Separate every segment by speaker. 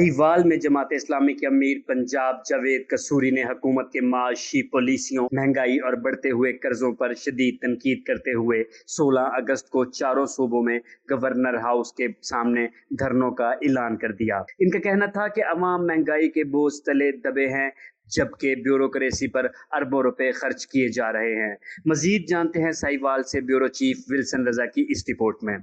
Speaker 1: साहिवाल में जमात इस्लामी के अमीर पंजाब जावेद कसूरी ने हुकूमत के माशी पॉलिसियों, महंगाई और बढ़ते हुए कर्जों पर शदीद तनकीद करते हुए 16 अगस्त को चारों सूबों में गवर्नर हाउस के सामने धरनों का ऐलान कर दिया। इनका कहना था कि अवाम महंगाई के बोझ तले दबे हैं, जबकि ब्यूरोक्रेसी पर अरबों रुपए खर्च किए जा रहे हैं। मजीद जानते हैं साहिवाल से ब्यूरो चीफ विल्सन रजा की इस रिपोर्ट में।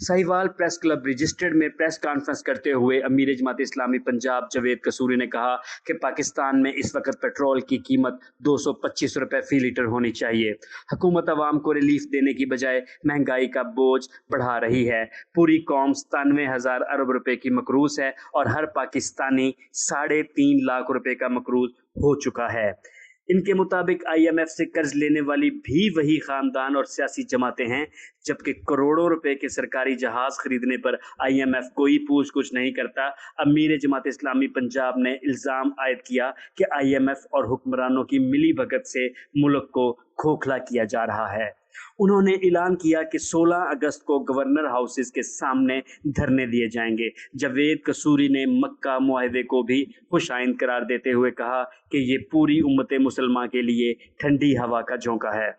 Speaker 1: साहिवाल प्रेस क्लब रजिस्टर्ड में प्रेस कॉन्फ्रेंस करते हुए अमीर जमात इस्लामी पंजाब जावेद कसूरी ने कहा कि पाकिस्तान में इस वक्त पेट्रोल की कीमत 225 रुपए फी लीटर होनी चाहिए। हुकूमत अवाम को रिलीफ देने की बजाय महंगाई का बोझ बढ़ा रही है। पूरी कौम 97,000 अरब रुपए की मकरूज है और हर पाकिस्तानी 3.5 लाख रुपए का मकरूज हो चुका है। इनके मुताबिक IMF से कर्ज लेने वाली भी वही खानदान और सियासी जमातें हैं, जबकि करोड़ों रुपए के सरकारी जहाज खरीदने पर IMF कोई पूछ कुछ नहीं करता। अमीर जमात इस्लामी पंजाब ने इल्ज़ाम आयद किया कि IMF और हुक्मरानों की मिली भगत से मुल्क को खोखला किया जा रहा है। उन्होंने ऐलान किया कि 16 अगस्त को गवर्नर हाउसेस के सामने धरने दिए जाएंगे। जावेद कसूरी ने मक्का मुआहदे को भी खुशाइंद करार देते हुए कहा कि ये पूरी उम्मत मुसलमान के लिए ठंडी हवा का झोंका है।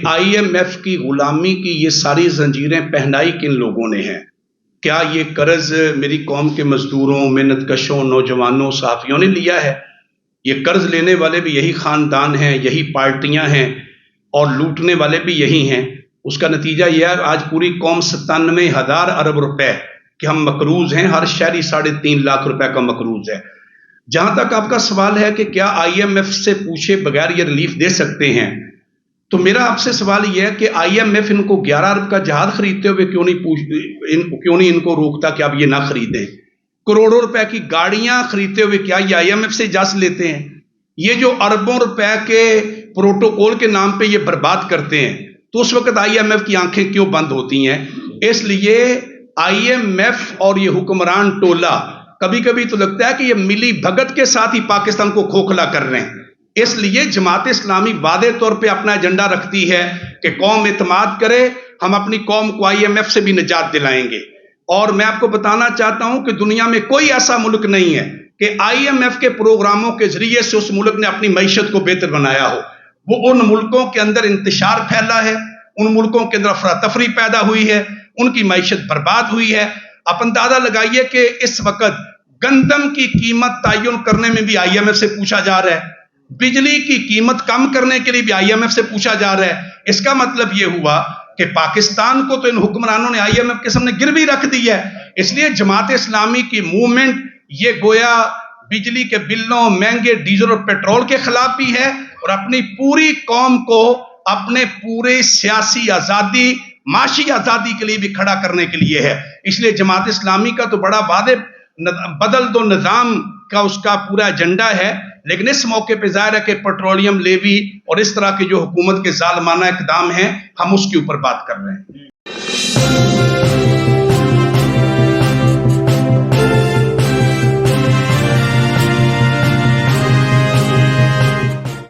Speaker 2: IMF की गुलामी की ये सारी जंजीरें पहनाई किन लोगों ने हैं? क्या ये कर्ज मेरी कौम के मजदूरों, मेहनत कशों, नौजवानों, सहाफियों ने लिया है? ये कर्ज लेने वाले भी यही खानदान हैं, यही पार्टियां हैं और लूटने वाले भी यही हैं। उसका नतीजा यह है आज पूरी कौम 97,000 अरब रुपए के हम मकरूज हैं। हर शहरी 3.5 लाख रुपए का मकरूज है। जहां तक आपका सवाल है कि क्या IMF से पूछे बगैर ये रिलीफ दे सकते हैं, तो मेरा आपसे सवाल यह है कि IMF इनको 11 अरब का जहाज खरीदते हुए क्यों नहीं इनको रोकता कि आप ये ना खरीदें? करोड़ों रुपए की गाड़ियां खरीदते हुए क्या ये IMF से इजाजत लेते हैं? ये जो अरबों रुपए के प्रोटोकॉल के नाम पे ये बर्बाद करते हैं, तो उस वक्त IMF की आंखें क्यों बंद होती हैं? इसलिए IMF और ये हुक्मरान टोला कभी कभी तो लगता है कि ये मिली भगत के साथ ही पाकिस्तान को खोखला कर रहे हैं। इसलिए जमात इस्लामी वादे तौर पे अपना एजेंडा रखती है कि कौम इत्माद करे, हम अपनी कौम को IMF से भी निजात दिलाएंगे। और मैं आपको बताना चाहता हूं कि दुनिया में कोई ऐसा मुल्क नहीं है कि IMF के प्रोग्रामों के जरिए से उस मुल्क ने अपनी मईशत को बेहतर बनाया हो। वो उन मुल्कों के अंदर इंतशार फैला है, उन मुल्कों के अंदर अफरा तफरी पैदा हुई है, उनकी मईशत बर्बाद हुई है। आप अंदाजा लगाइए कि इस वक्त गंदम की कीमत तयन करने में भी IMF से पूछा जा रहा है, बिजली की कीमत कम करने के लिए भी IMF से पूछा जा रहा है। इसका मतलब यह हुआ कि पाकिस्तान को तो इन हुक्मरानों ने IMF के सामने गिरवी रख दी है। इसलिए जमात इस्लामी की मूवमेंट ये गोया बिजली के बिलों, महंगे डीजल और पेट्रोल के खिलाफ भी है और अपनी पूरी कौम को अपने पूरे सियासी आजादी, माशी आजादी के लिए भी खड़ा करने के लिए है। इसलिए जमात इस्लामी का तो बड़ा वादे बदल दो निजाम का उसका पूरा एजेंडा है, लेकिन इस मौके पे जाहिर है कि पेट्रोलियम लेवी और इस तरह के जो हुकूमत के जालिमाना इक़दाम हैं, हम उसके ऊपर बात कर रहे हैं।